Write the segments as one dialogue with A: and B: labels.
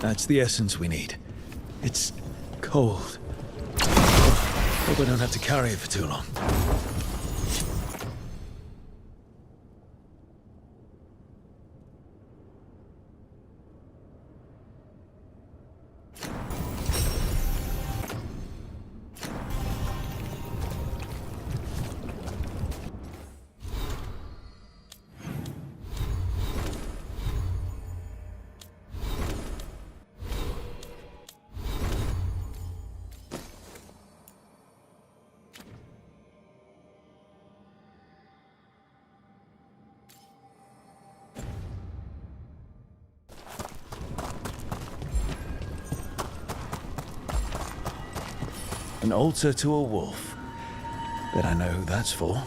A: That's the essence we need. It's cold. Hope I don't have to carry it for too long. An altar to a wolf. Bet I know who that's for.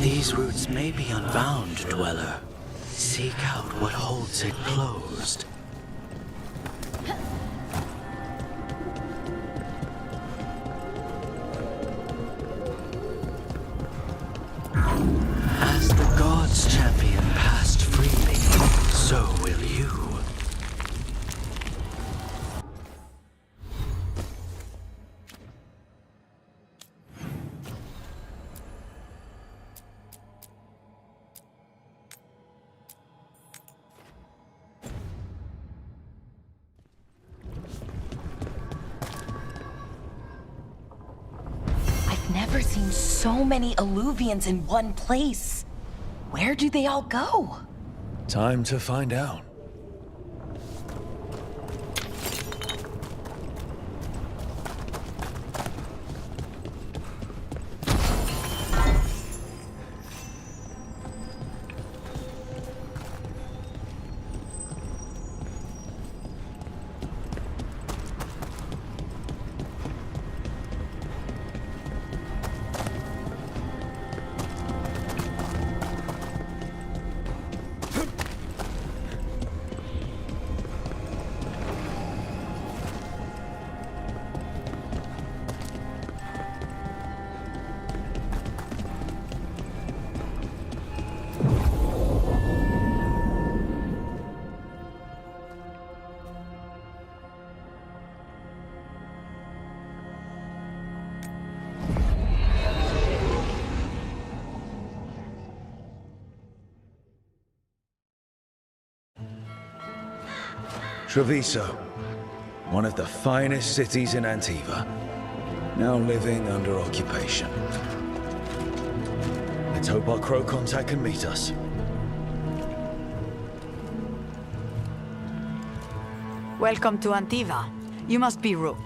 B: These roots may be unbound, Dweller. Seek out what holds it closed. As the gods' champion passed freely, so will you.
C: Never seen so many Alluvians in one place. Where do they all go?
A: Time to find out. Treviso, one of the finest cities in Antiva, now living under occupation. Let's hope our crow contact can meet us.
D: Welcome to Antiva. You must be Rook.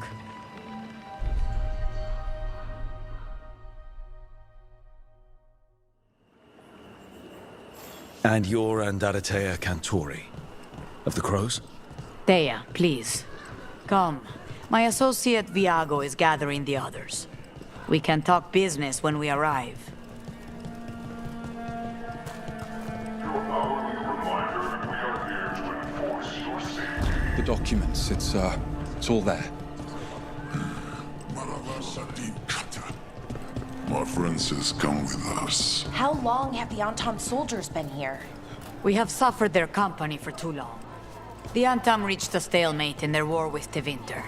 A: And you're Andaratea Cantori, of the Crows?
D: Thea, please. Come. My associate Viago is gathering the others. We can talk business when we arrive.
E: The documents, it's all there.
F: My friend says come with us.
C: How long have the Antam soldiers been here?
D: We have suffered their company for too long. The Antam reached a stalemate in their war with Tevinter.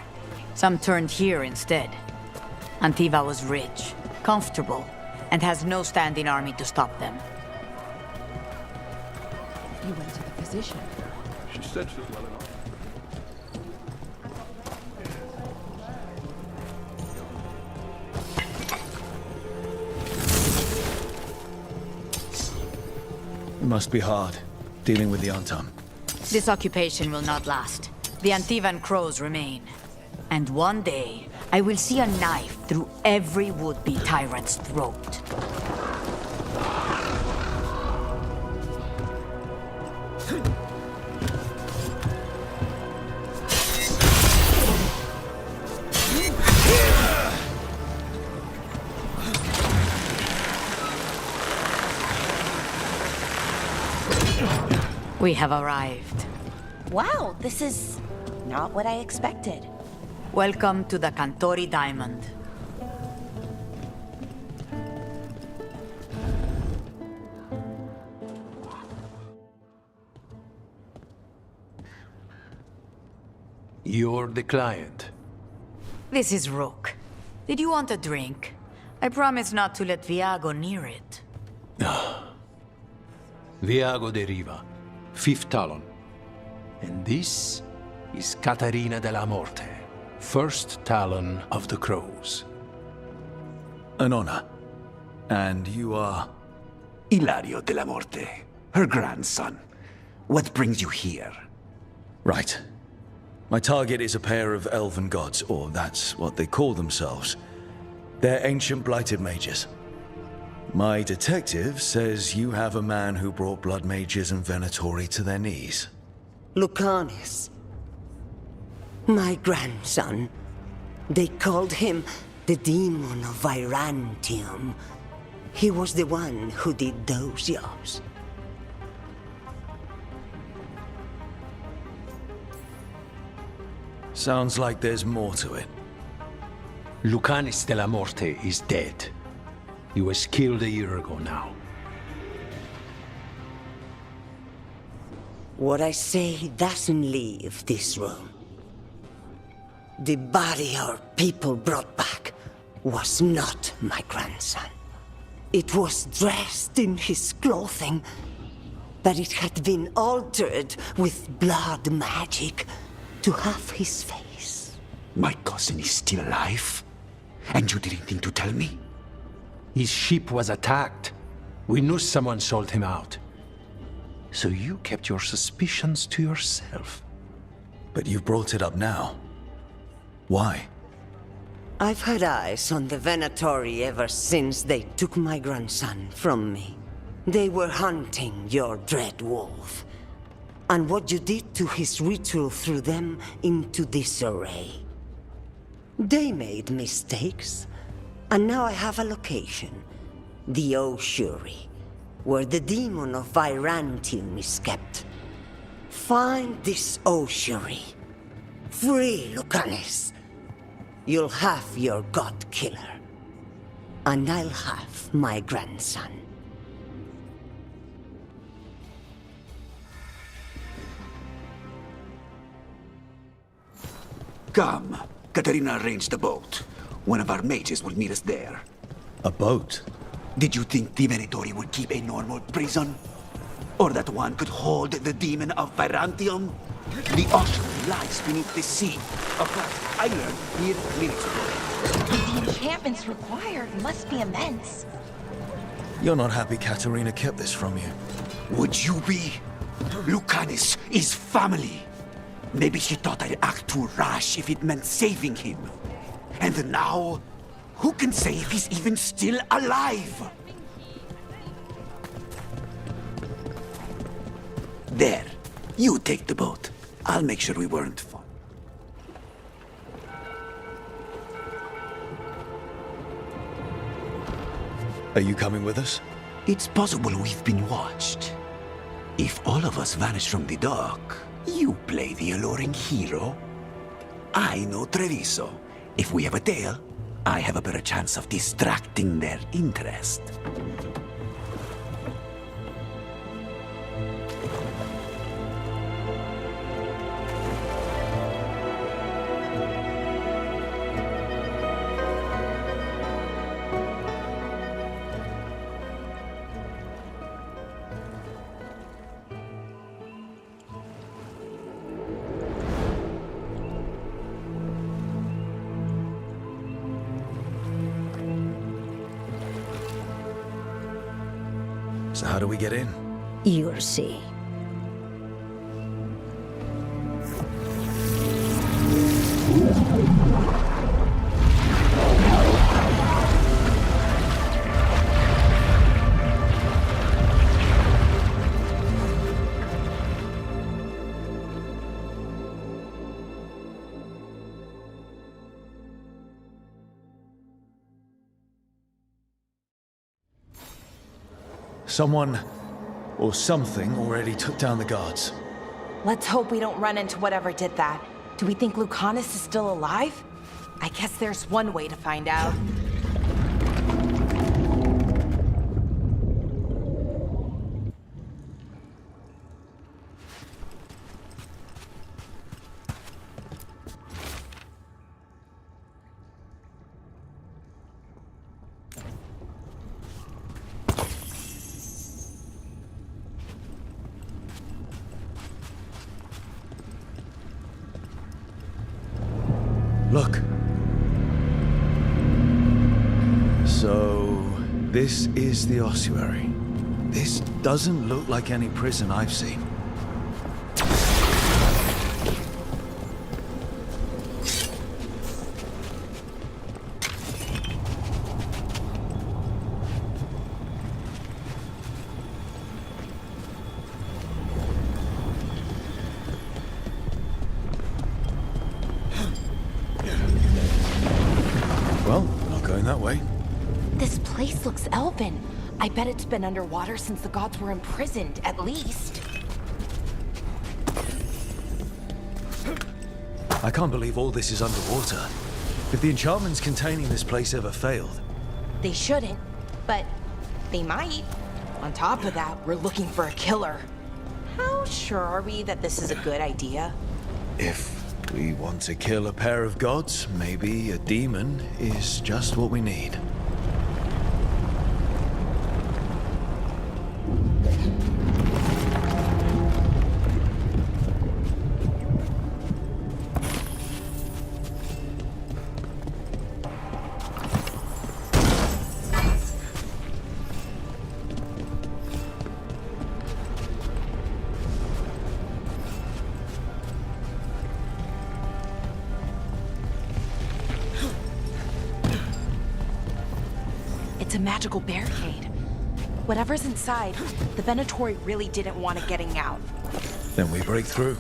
D: Some turned here instead. Antiva was rich, comfortable, and has no standing army to stop them.
G: You went to the physician.
E: She said she was well enough.
A: It must be hard, dealing with the Antam.
D: This occupation will not last. The Antivan crows remain. And one day, I will see a knife through every would-be tyrant's throat. We have arrived.
C: Wow, this is not what I expected.
D: Welcome to the Cantori Diamond.
H: You're the client.
D: This is Rook. Did you want a drink? I promise not to let Viago near it.
H: Viago de Riva, 5th Talon. And this is Catarina de la Morte, 1st Talon of the Crows.
A: An honor. And you are...
I: Ilario de la Morte, her grandson. What brings you here?
A: Right. My target is a pair of elven gods, or that's what they call themselves. They're ancient blighted mages. My detective says you have a man who brought blood mages and Venatori to their knees.
J: Lucanus. My grandson. They called him the Demon of Virantium. He was the one who did those jobs.
A: Sounds like there's more to it.
H: Lucanus de la Morte is dead. He was killed a year ago now.
J: What I say doesn't leave this room. The body our people brought back was not my grandson. It was dressed in his clothing, but it had been altered with blood magic to have his face.
I: My cousin is still alive? And you didn't think to tell me?
H: His ship was attacked. We knew someone sold him out. So you kept your suspicions to yourself.
A: But you've brought it up now. Why?
J: I've had eyes on the Venatori ever since they took my grandson from me. They were hunting your dread wolf. And what you did to his ritual threw them into disarray. They made mistakes, and now I have a location. The Ossuary, where the demon of Virantium is kept. Find this Ossuary. Free Lucanus. You'll have your god killer. And I'll have my grandson.
I: Come. Katarina arranged a boat. One of our mages will meet us there.
A: A boat?
I: Did you think the Venatori would keep a normal prison? Or that one could hold the demon of Virantium? The Ossuary lies beneath the sea. A fact I learned here minutes ago.
C: The enchantments required must be immense.
A: You're not happy Katarina kept this from you.
I: Would you be? Lucanus is family. Maybe she thought I'd act too rash if it meant saving him. And now, who can say if he's even still alive? There. You take the boat. I'll make sure we weren't fun.
A: Are you coming with us?
I: It's possible we've been watched. If all of us vanish from the dock, you play the alluring hero. I know Treviso. If we have a tail, I have a better chance of distracting their interest.
A: So how do we get in?
K: You'll see.
A: Someone or something already took down the guards.
C: Let's hope we don't run into whatever did that. Do we think Lucanus is still alive? I guess there's one way to find out.
A: Look. So, this is the ossuary. This doesn't look like any prison I've seen. Well, not going that way.
C: This place looks elven. I bet it's been underwater since the gods were imprisoned, at least.
A: I can't believe all this is underwater. If the enchantments containing this place ever failed.
C: They shouldn't, but they might. On top of that, we're looking for a killer. How sure are we that this is a good idea?
A: If we want to kill a pair of gods, maybe a demon is just what we need.
C: It's a magical barricade. Whatever's inside, the Venatori really didn't want it getting out.
A: Then we break through.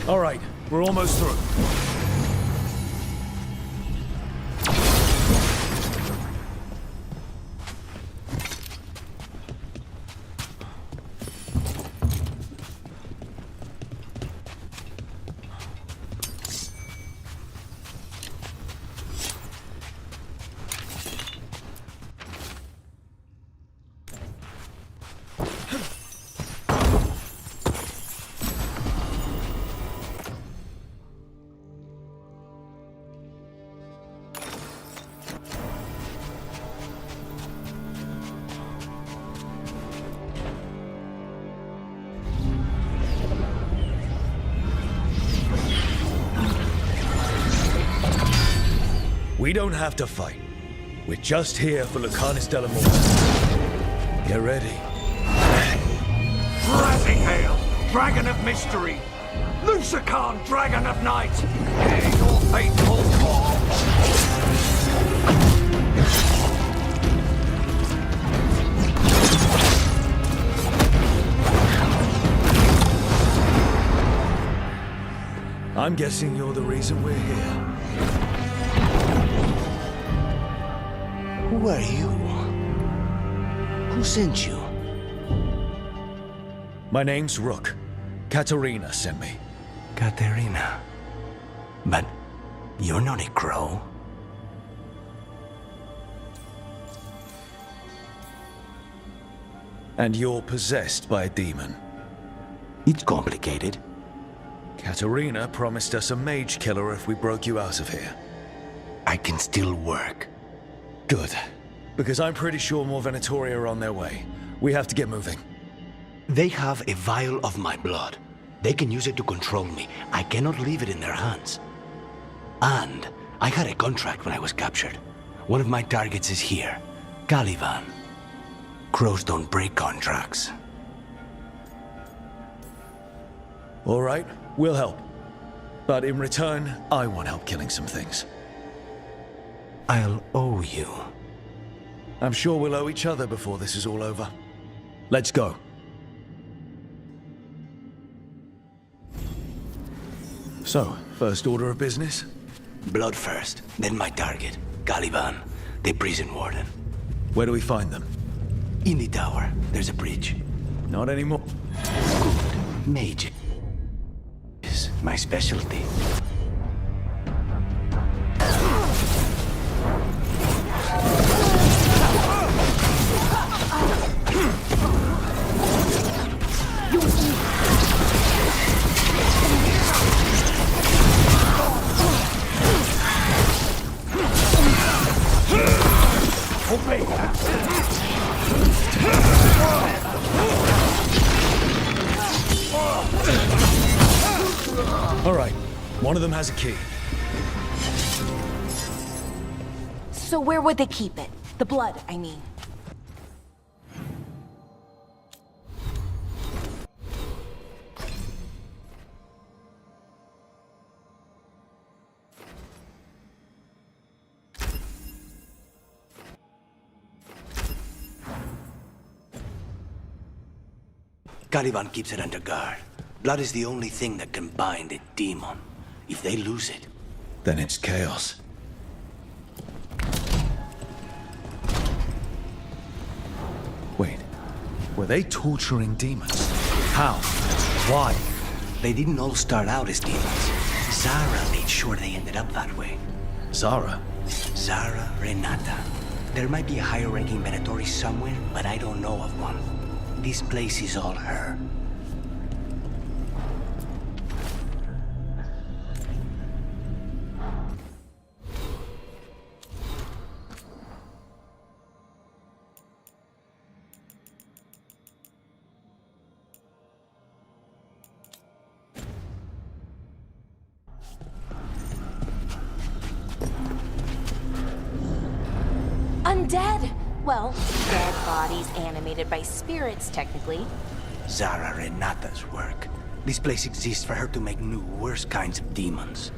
A: All right, we're almost through. We don't have to fight. We're just here for Lucanus de la Morte. Get ready.
L: Rising hail, dragon of mystery! Lucican, dragon of night! Hear your fateful call!
A: I'm guessing you're the reason we're here.
I: Who are you? Who sent you?
A: My name's Rook. Katerina sent me.
I: Katerina. But you're not a crow.
A: And you're possessed by a demon.
I: It's complicated.
A: Katarina promised us a mage killer if we broke you out of here.
I: I can still work.
A: Good. Because I'm pretty sure more Venatori are on their way. We have to get moving.
I: They have a vial of my blood. They can use it to control me. I cannot leave it in their hands. And I had a contract when I was captured. One of my targets is here. Caliban. Crows don't break contracts.
A: All right, we'll help. But in return, I want help killing some things.
I: I'll owe you.
A: I'm sure we'll owe each other before this is all over. Let's go. So, first order of business?
I: Blood first, then my target. Caliban, the prison warden.
A: Where do we find them?
I: In the tower. There's a bridge.
A: Not anymore.
I: Good. Mage is my specialty.
A: All right, one of them has a key.
C: So where would they keep it? The blood, I mean.
I: Caliban keeps it under guard. Blood is the only thing that can bind a demon. If they lose it,
A: Then it's chaos. Wait, were they torturing demons? How? Why?
I: they didn't all start out as demons. Zara made sure they ended up that way.
A: Zara?
I: Zara Renata. There might be a higher-ranking Venatori somewhere, but I don't know of one. This place is all her.
C: Undead! Well, dead bodies animated by spirits, technically.
I: Zara Renata's work. This place exists for her to make new, worse kinds of demons.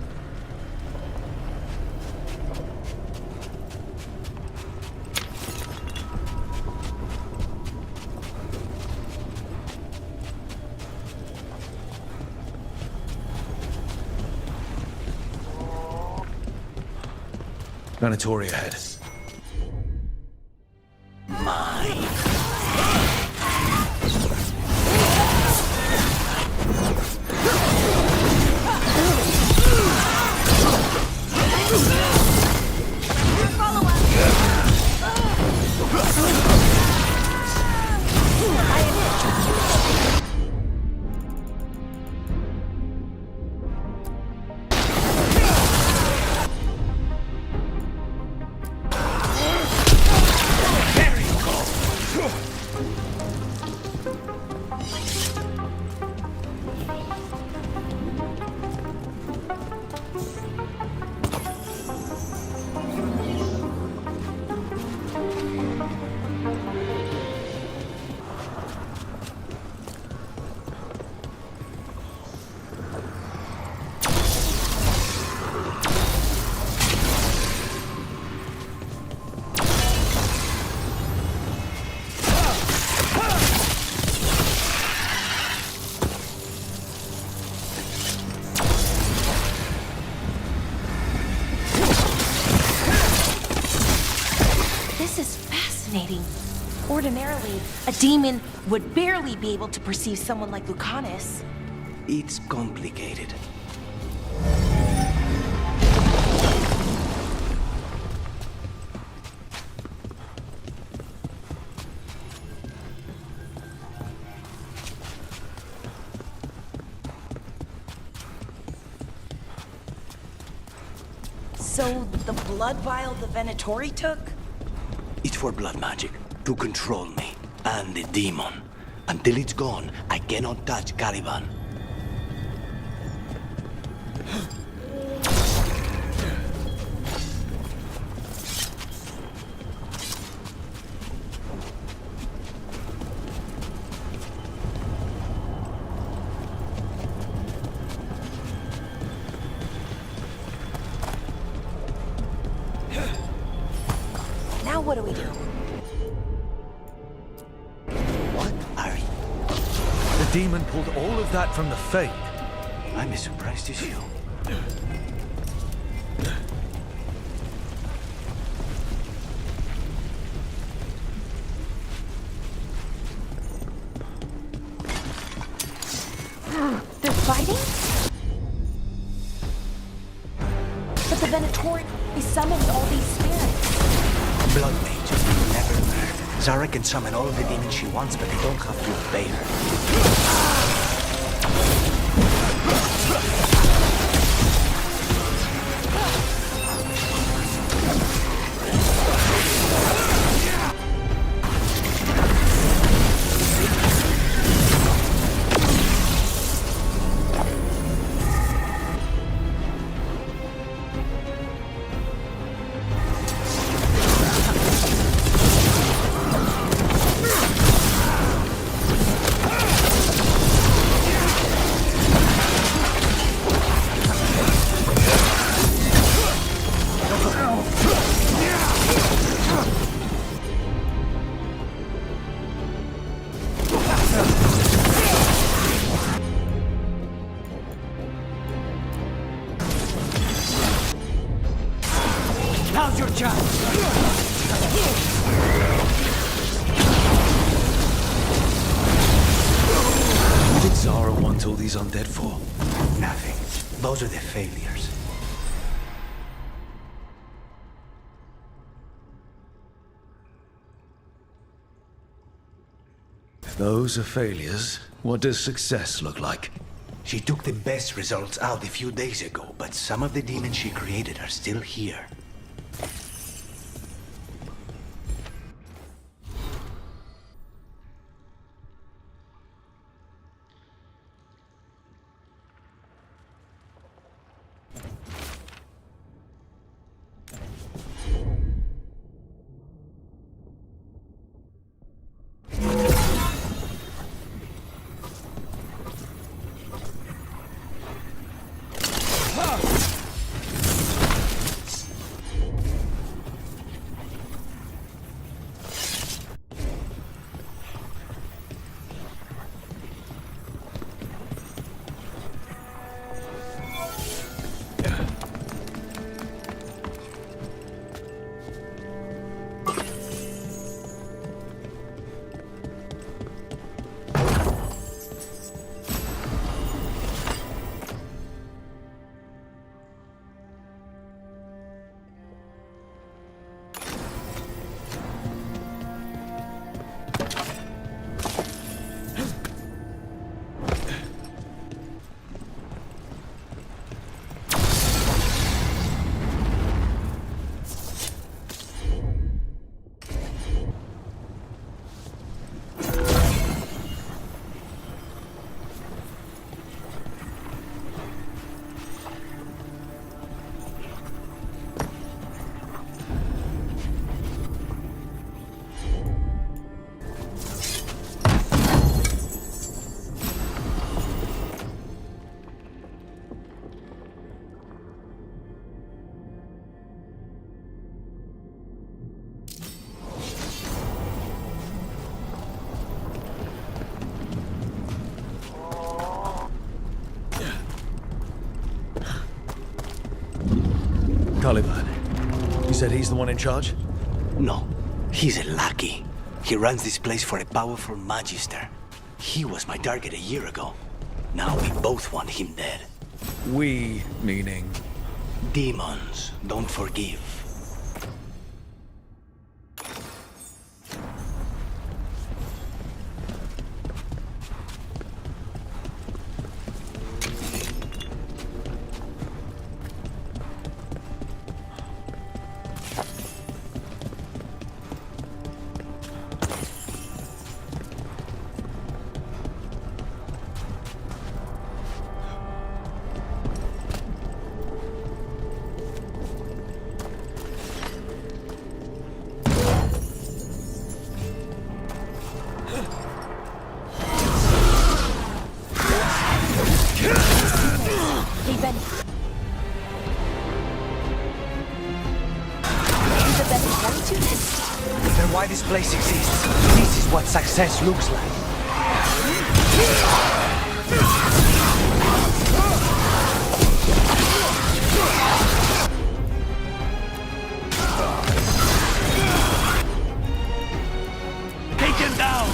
A: Venatori ahead.
C: Ordinarily, a demon would barely be able to perceive someone like Lucanus.
I: It's complicated.
C: So, the blood vial the Venatori took?
B: It's for blood magic, to control me, and the demon. Until it's gone, I cannot touch Caliban.
C: Now what do we do?
B: What are you?
A: The demon pulled all of that from the Fade.
B: I'm as surprised as you.
C: They're fighting? But the Venatori summoned all these spirits.
B: Blood mages never learn. Zara can summon all of the demons she wants, but they don't have to obey her.
L: Now's your chance!
A: What did Zara want all these undead for?
B: Nothing. Those are the failures.
A: Those are failures. What does success look like?
B: She took the best results out a few days ago, but some of the demons she created are still here.
A: Caliban. You said he's the one in charge?
B: No, he's a lackey. He runs this place for a powerful magister. He was my target a year ago. Now we both want him dead.
A: We, meaning?
B: Demons don't forgive. this place exists. This is what success looks like. Take him down!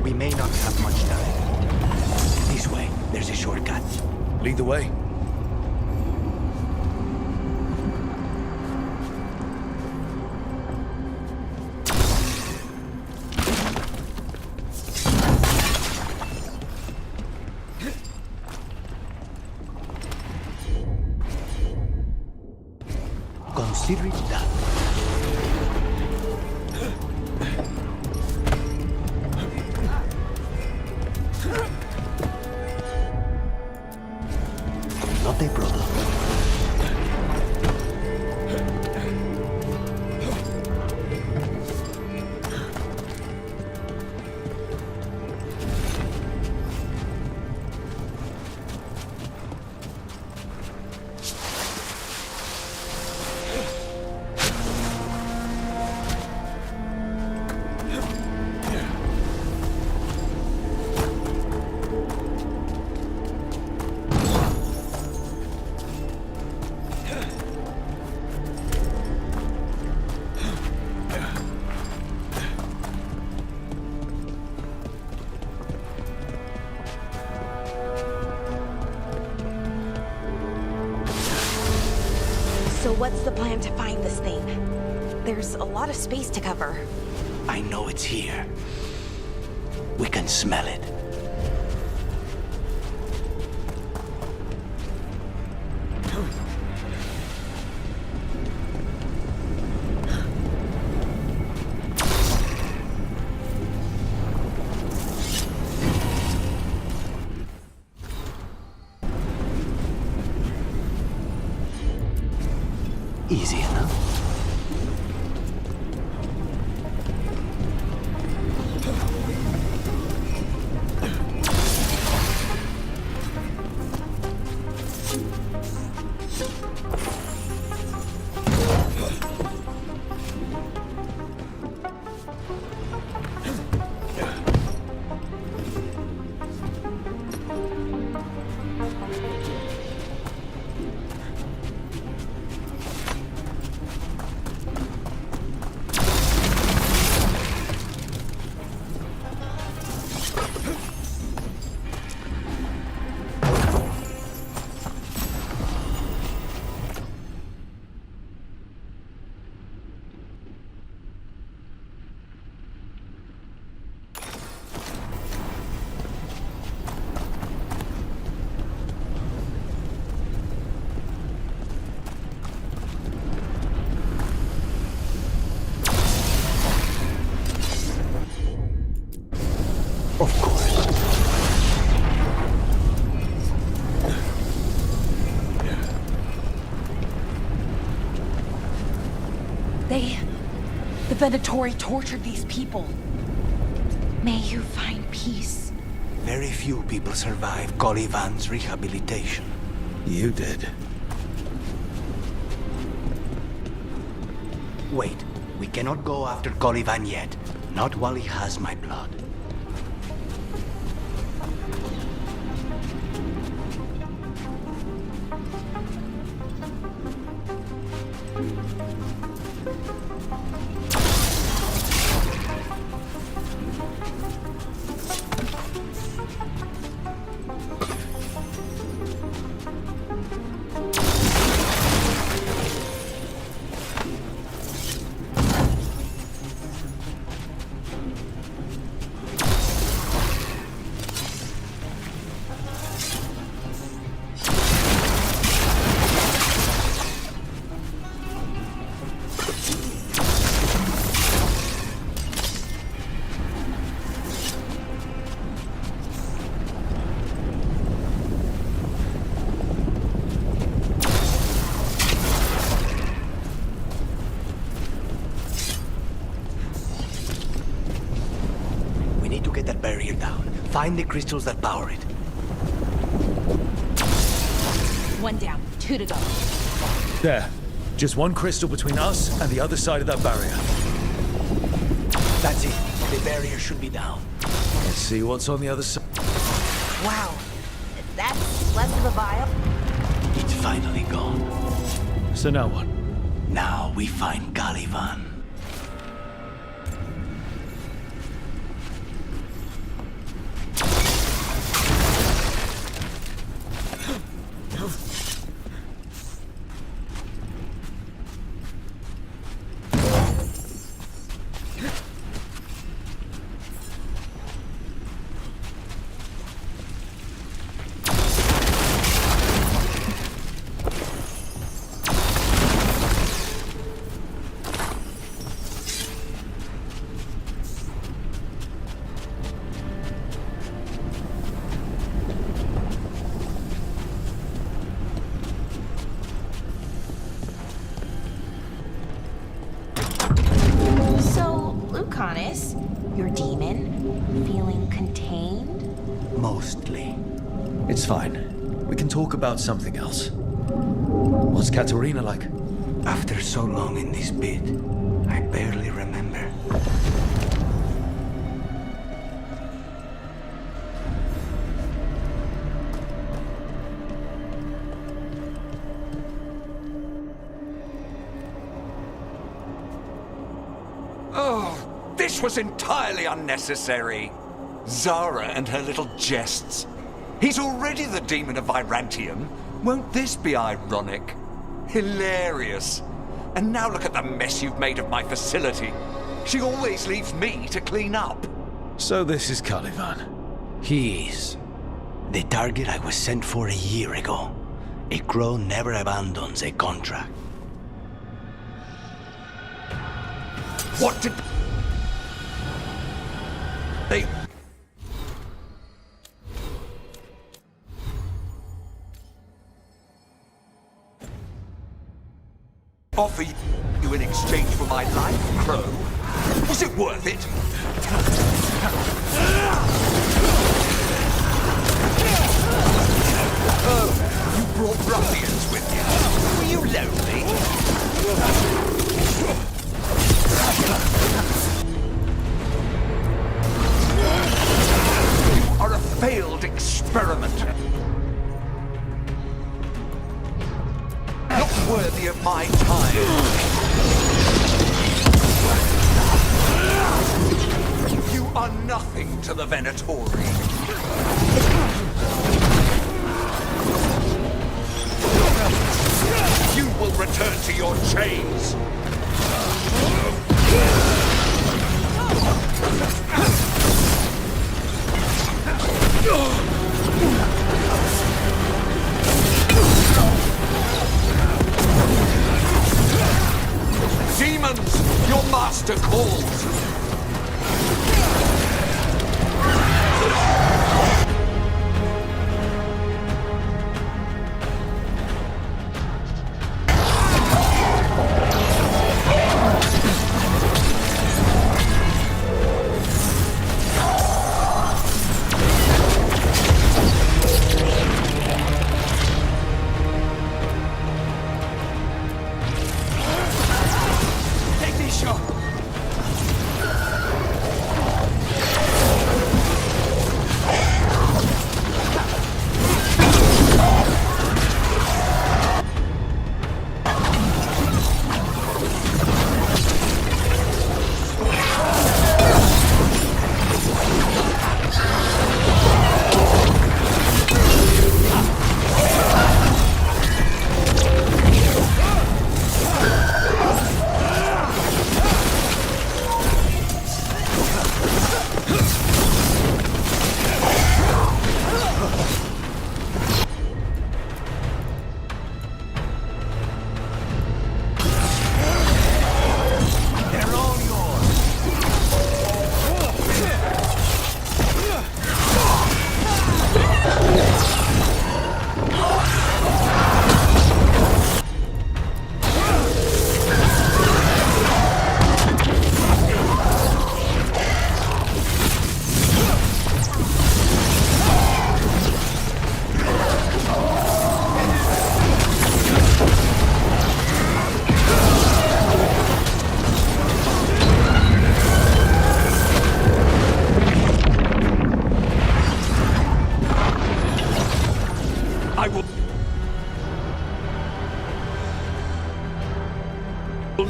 B: We may not have much time. This way, there's a shortcut.
A: Lead the way.
B: Consider it done. they brought up.
C: So what's the plan to find this thing? There's a lot of space to cover.
B: I know it's here. We can smell it. Easy enough. Of course.
C: The Venatori tortured these people. May you find peace.
B: Very few people survive Calivan's rehabilitation.
A: You did.
B: Wait, we cannot go after Calivan yet. Not while he has my blood. Barrier down. Find the crystals that power it.
C: One down, 2 to go.
A: There. Just one crystal between us and the other side of that barrier.
B: That's it. The barrier should be down.
A: Let's see what's on the other side.
C: Wow. That's less of a vial.
B: It's finally gone.
A: So now what?
B: Now we find Calivan.
C: honest. Your demon? Feeling contained?
B: Mostly.
A: It's fine. We can talk about something else. What's Katerina like?
B: After so long in this bit, I barely remember.
L: Oh, this was entirely unnecessary. Zara and her little jests. He's already the demon of Virantium. Won't this be ironic? Hilarious. And now look at the mess you've made of my facility. She always leaves me to clean up.
A: So this is Caliban.
B: He is. The target I was sent for a year ago. A crow never abandons a contract.
L: What did... They... offer you in exchange for my life, Crow? Was it worth it? Oh, you brought ruffians with you. Were you lonely? You are a failed experiment. Not worthy of my time. You are nothing to the Venatori. You will return to your chains. Demons, your master calls.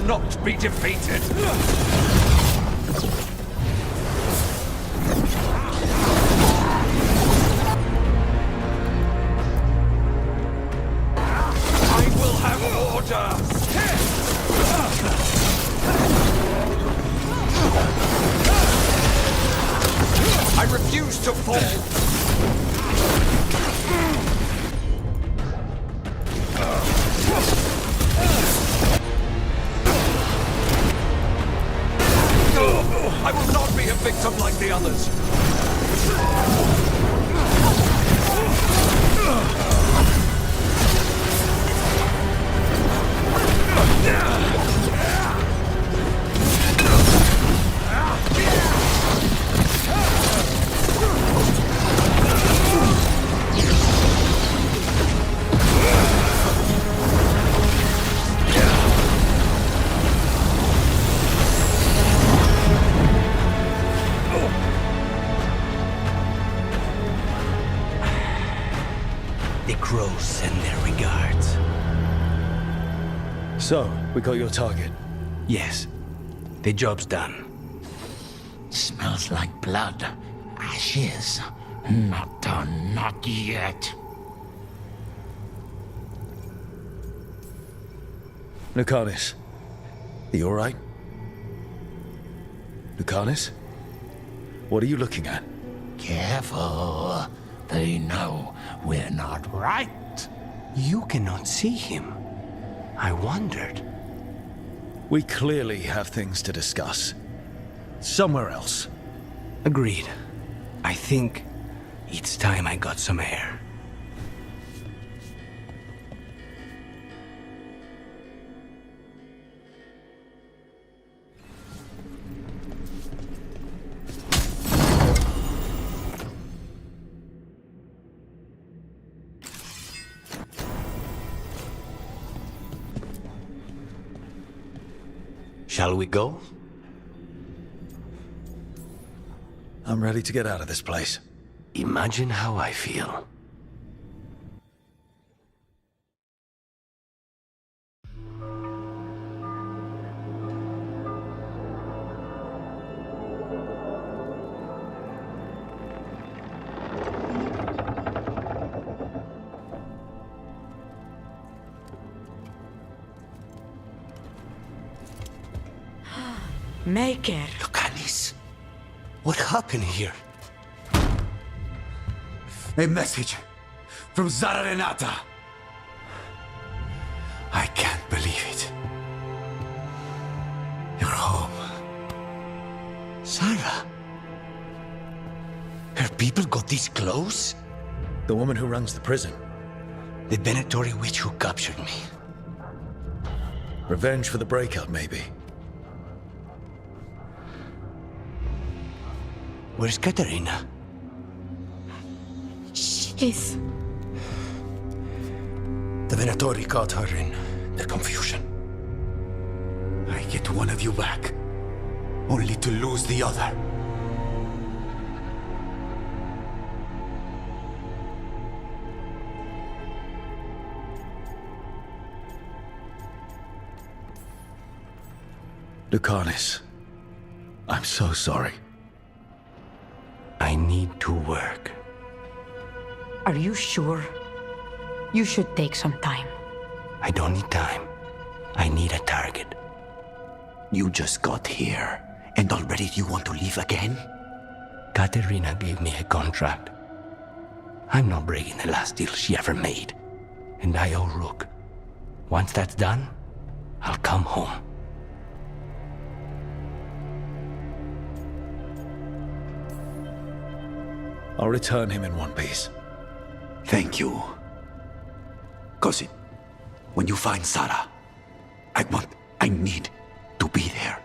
L: Not be defeated. I will have order. I refuse to fall. I will not be a victim like the others.
B: send their regards.
A: So, we got your target.
B: Yes, the job's done.
I: Smells like blood. Ashes. Not done, not yet.
A: Lucanus, are you alright? Lucanus? What are you looking at?
I: Careful. They know we're not right.
B: You cannot see him. I wondered.
A: We clearly have things to discuss. Somewhere else.
B: Agreed. I think it's time I got some air. Shall we go?
A: I'm ready to get out of this place.
B: Imagine how I feel.
D: Maker.
B: Lucanus, what happened here?
I: A message from Zara Renata. I can't believe it. You're home.
B: Sarah? Her people got this close?
A: The woman who runs the prison.
B: The Venatori witch who captured me.
A: Revenge for the breakup, maybe.
B: Where's Katerina?
C: She's...
I: The Venatori caught her in their confusion. I get one of you back, only to lose the other.
A: Lucanus, I'm so sorry.
B: I need to work.
D: Are you sure? You should take some time.
B: I don't need time. I need a target.
I: You just got here, and already you want to leave again?
B: Katerina gave me a contract. I'm not breaking the last deal she ever made. And I owe Rook. Once that's done, I'll come home.
A: I'll return him in one piece.
I: Thank you. Cousin, when you find Sarah, I need to be there.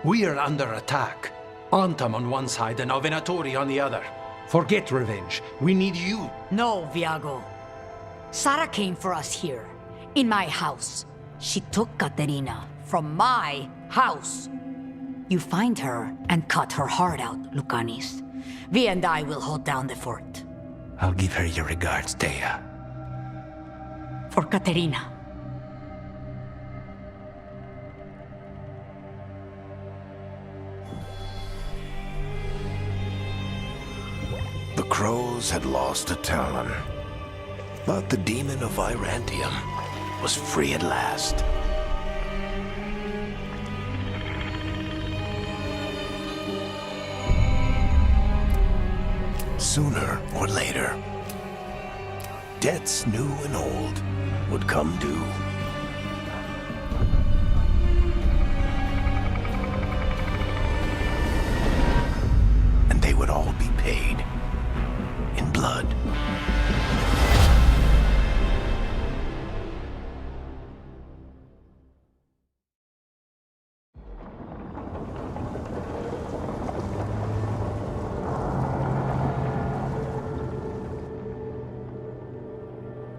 H: We are under attack. Antam on one side and Venatori on the other. Forget revenge. We need you.
D: No, Viago. Sarah came for us here, in my house. She took Katerina from my house. You find her and cut her heart out, Lucanus. Vi and I will hold down the fort.
B: I'll give her your regards, Thea.
D: For Katerina.
K: The crows had lost a talon, but the demon of Virantium was free at last. Sooner or later, debts new and old would come due. And they would all be paid in blood.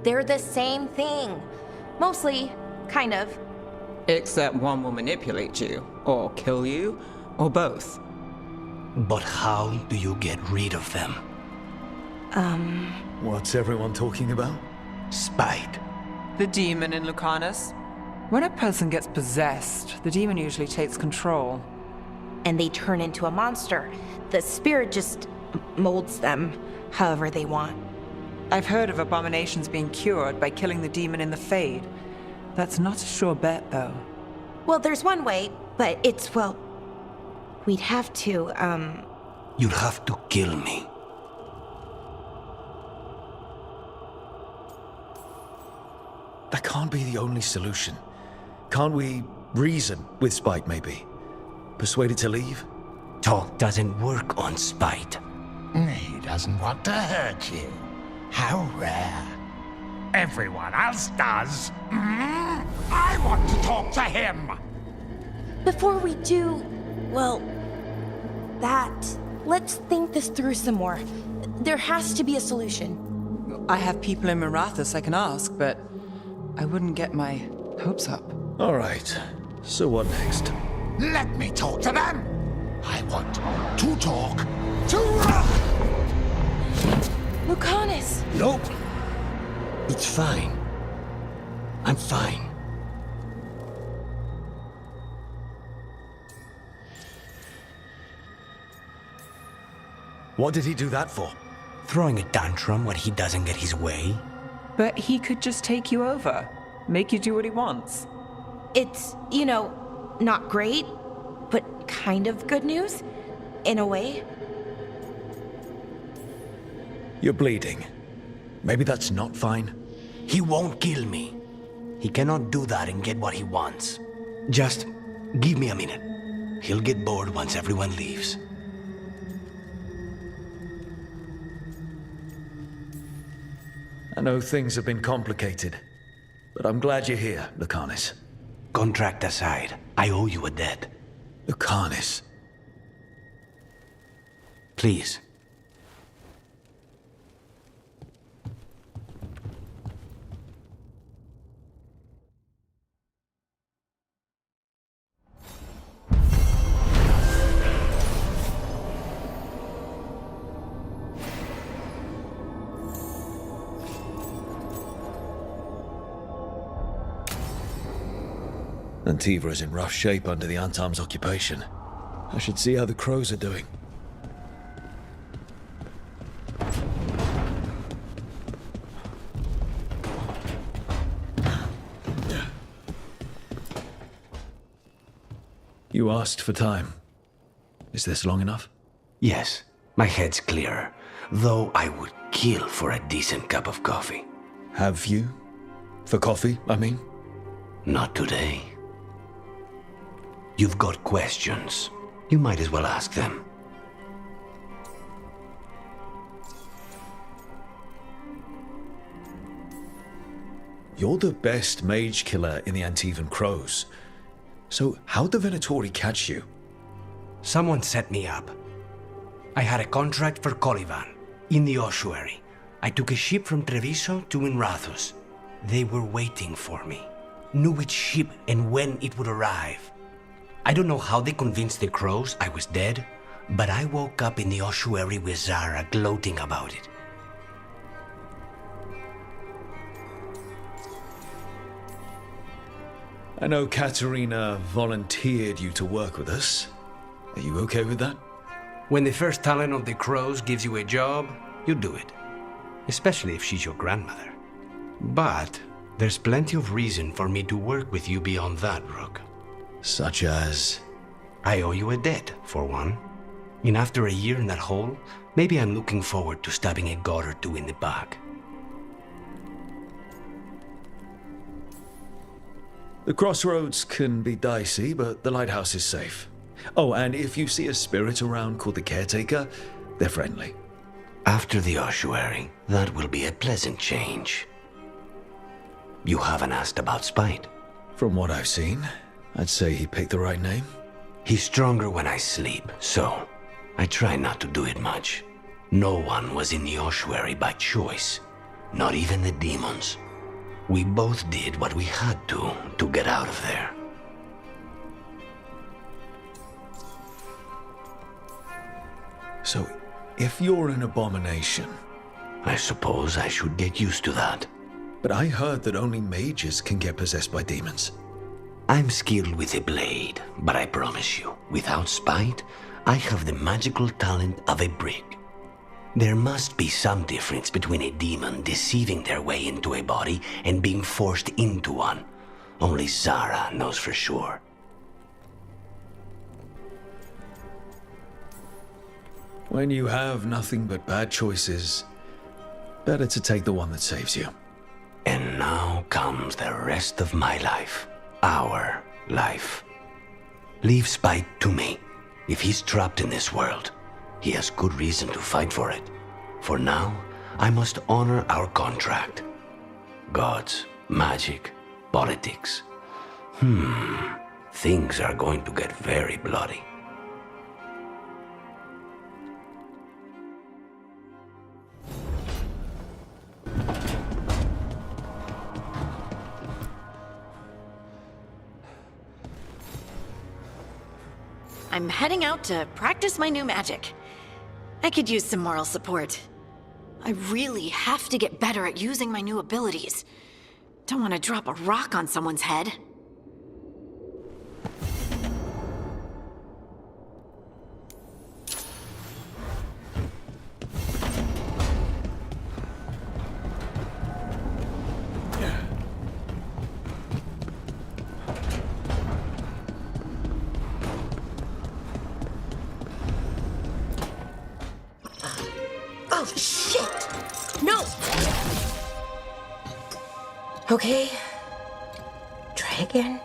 C: They're the same thing. Mostly, kind of.
M: Except one will manipulate you, or kill you, or both.
B: But how do you get rid of them?
A: What's everyone talking about?
B: Spite.
M: The demon in Lucanus. When a person gets possessed, the demon usually takes control.
C: And they turn into a monster. The spirit just molds them however they want.
M: I've heard of abominations being cured by killing the demon in the Fade. That's not a sure bet, though.
C: Well, there's one way, but it's, well, we'd have to,
B: You'll have to kill me.
A: That can't be the only solution. Can't we reason with Spite, maybe? Persuade it to leave?
B: Talk doesn't work on Spite.
N: He doesn't want to hurt you. How rare. Everyone else does. I want to talk to him.
C: before we do, well, that, let's think this through some more. There has to be a solution.
M: I have people in Marathas I can ask, but I wouldn't get my hopes up.
A: All right. So what next?
N: Let me talk to them. I want to talk to Rook.
C: Lucanus!
B: Nope. It's fine. I'm fine.
A: What did he do that for?
B: Throwing a tantrum when he doesn't get his way.
M: But he could just take you over, make you do what he wants.
C: It's, you know, not great, but kind of good news, in a way.
A: You're bleeding. Maybe that's not fine.
B: He won't kill me. He cannot do that and get what he wants. Just give me a minute. He'll get bored once everyone leaves.
A: I know things have been complicated, but I'm glad you're here, Lucanus.
B: Contract aside, I owe you a debt.
A: Lucanus.
B: Please.
A: Antiva is in rough shape under the Antarm's occupation. I should see how the crows are doing. You asked for time. Is this long enough?
B: Yes, my head's clearer. Though I would kill for a decent cup of coffee.
A: Have you? For coffee, I mean?
B: Not today. You've got questions. You might as well ask them.
A: You're the best mage killer in the Antivan Crows. So how'd the Venatori catch you?
B: Someone set me up. I had a contract for Colivan, in the ossuary. I took a ship from Treviso to Minrathus. They were waiting for me. Knew which ship and when it would arrive. I don't know how they convinced the crows I was dead, but I woke up in the ossuary with Zara gloating about it.
A: I know Katerina volunteered you to work with us. Are you okay with that?
B: When the first talent of the crows gives you a job, you do it. Especially if she's your grandmother. But there's plenty of reason for me to work with you beyond that, Rook.
A: Such as?
B: I owe you a debt, for one. And after a year in that hole, maybe I'm looking forward to stabbing a god or two in the back.
A: The crossroads can be dicey, but the lighthouse is safe. Oh, and if you see a spirit around called the Caretaker, they're friendly.
B: After the ossuary, that will be a pleasant change. You haven't asked about Spite.
A: From what I've seen, I'd say he picked the right name.
B: He's stronger when I sleep, so I try not to do it much. No one was in the ossuary by choice, not even the demons. We both did what we had to get out of there.
A: So, if you're an abomination...
B: I suppose I should get used to that.
A: But I heard that only mages can get possessed by demons.
I: I'm skilled with a blade, but I promise you, without spite, I have the magical talent of a brick. There must be some difference between a demon deceiving their way into a body and being forced into one. Only Zara knows for sure.
A: When you have nothing but bad choices, better to take the one that saves you.
I: And now comes the rest of my life. Our life. Leave spite to me. If he's trapped in this world, he has good reason to fight for it. For now, I must honor our contract. Gods, magic, politics. Things are going to get very bloody.
O: I'm heading out to practice my new magic. I could use some moral support. I really have to get better at using my new abilities. Don't want to drop a rock on someone's head.
C: Oh, shit! No! Okay. Try again.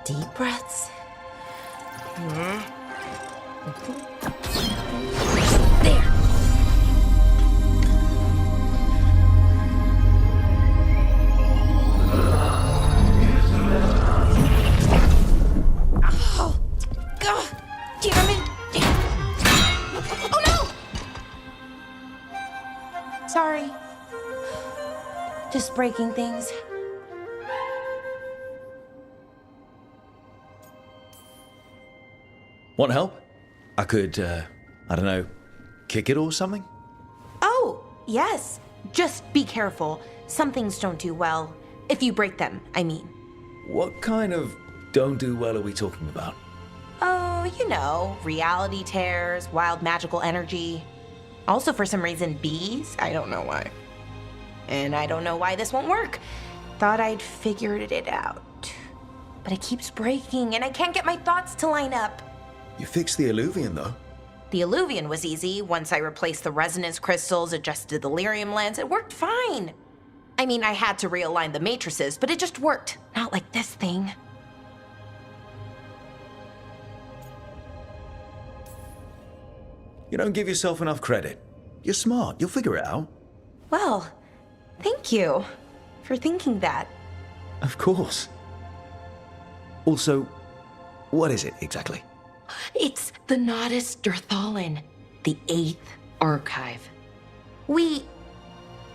C: Deep breaths. There. Oh, God, damn it! Oh no! Sorry. Just breaking things.
A: Want help? I could, I don't know, kick it or something?
C: Oh, yes. Just be careful. Some things don't do well. If you break them, I mean.
A: What kind of don't do well are we talking about?
C: Oh, you know, reality tears, wild magical energy. Also, for some reason, bees. I don't know why. And I don't know why this won't work. Thought I'd figured it out. But it keeps breaking, and I can't get my thoughts to line up.
A: You fixed the Illuvian, though.
C: The Illuvian was easy. Once I replaced the resonance crystals, adjusted the lyrium lens, it worked fine. I mean, I had to realign the matrices, but it just worked. Not like this thing.
A: You don't give yourself enough credit. You're smart. You'll figure it out.
C: Well, thank you for thinking that.
A: Of course. Also, what is it exactly?
C: It's the Nodus Derthalin, the 8th archive.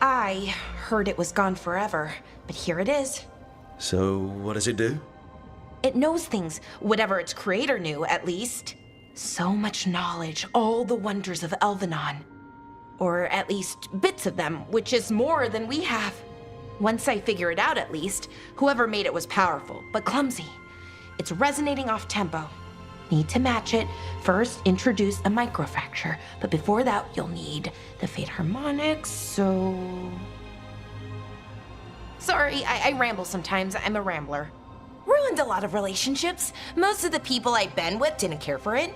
C: I heard it was gone forever, but here it is.
A: So, what does it do?
C: It knows things, whatever its creator knew, at least. So much knowledge, all the wonders of Elvenon. Or at least bits of them, which is more than we have. Once I figure it out, at least, whoever made it was powerful, but clumsy. It's resonating off tempo. Need to match it. First, introduce a microfracture, but before that, you'll need the Fate harmonics, so... Sorry, I ramble sometimes. I'm a rambler. Ruined a lot of relationships. Most of the people I've been with didn't care for it.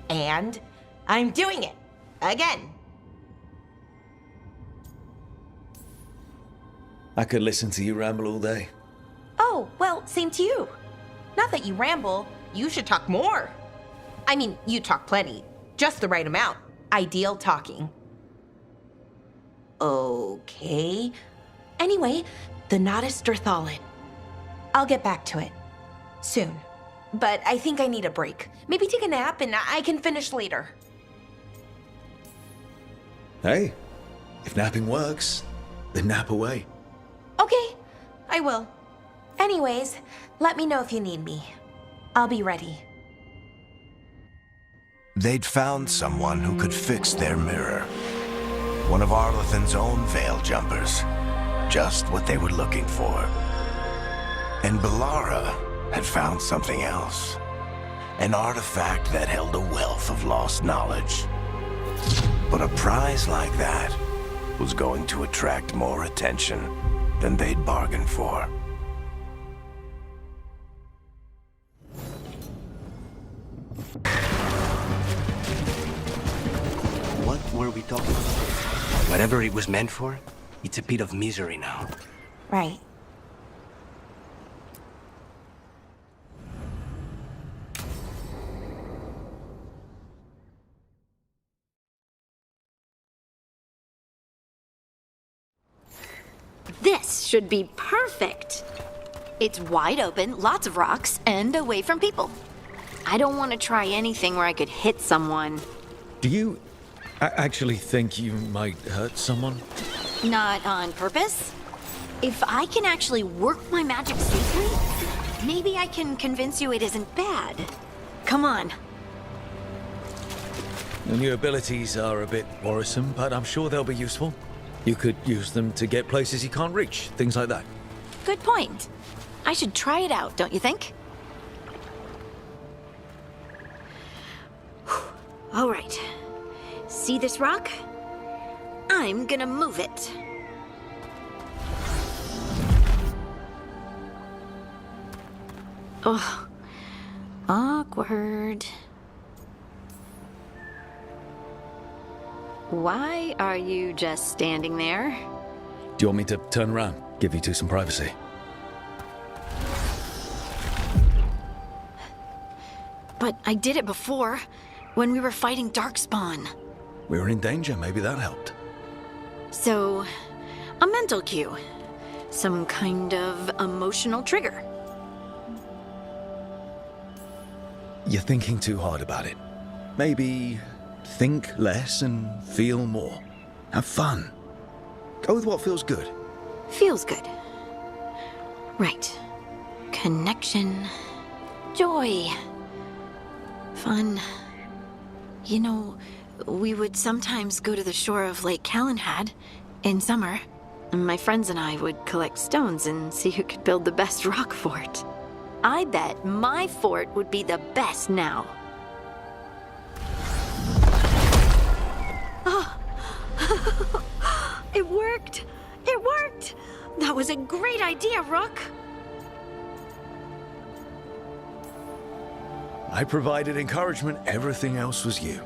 C: And I'm doing it. Again.
A: I could listen to you ramble all day.
C: Oh, well, same to you. Not that you ramble. You should talk more. I mean, you talk plenty. Just the right amount. Ideal talking. Okay. Anyway, the Nodus Derthalin. I'll get back to it. Soon. But I think I need a break. Maybe take a nap and I can finish later.
A: Hey, if napping works, then nap away.
C: Okay, I will. Anyways, let me know if you need me. I'll be ready.
K: They'd found someone who could fix their mirror. One of Arlathan's own veil jumpers. just what they were looking for. And Bellara had found something else. An artifact that held a wealth of lost knowledge. But a prize like that was going to attract more attention than they'd bargained for.
B: What were we talking about? Whatever it was meant for, it's a pit of misery now.
C: Right.
O: This should be perfect. It's wide open, lots of rocks, and away from people. I don't want to try anything where I could hit someone.
A: Do you actually think you might hurt someone?
O: Not on purpose. If I can actually work my magic safely, maybe I can convince you it isn't bad. Come on.
A: The new abilities are a bit worrisome, but I'm sure they'll be useful. You could use them to get places you can't reach, things like that.
O: Good point. I should try it out, don't you think? All right. See this rock? I'm gonna move it. Oh, awkward. Why are you just standing there?
A: Do you want me to turn around, give you two some privacy?
O: But I did it before, when we were fighting Darkspawn.
A: We were in danger, maybe that helped.
O: So, a mental cue. Some kind of emotional trigger.
A: You're thinking too hard about it. Maybe think less and feel more. Have fun. Go with what feels good.
O: Feels good. Right. Connection. Joy. Fun. You know, we would sometimes go to the shore of Lake Calenhad in summer. My friends and I would collect stones and see who could build the best rock fort. I bet my fort would be the best now. Oh. It worked! It worked! That was a great idea, Rook!
A: I provided encouragement, everything else was you.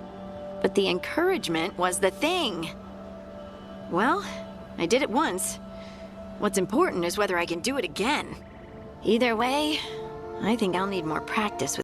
O: But the encouragement was the thing. Well, I did it once. What's important is whether I can do it again. Either way, I think I'll need more practice with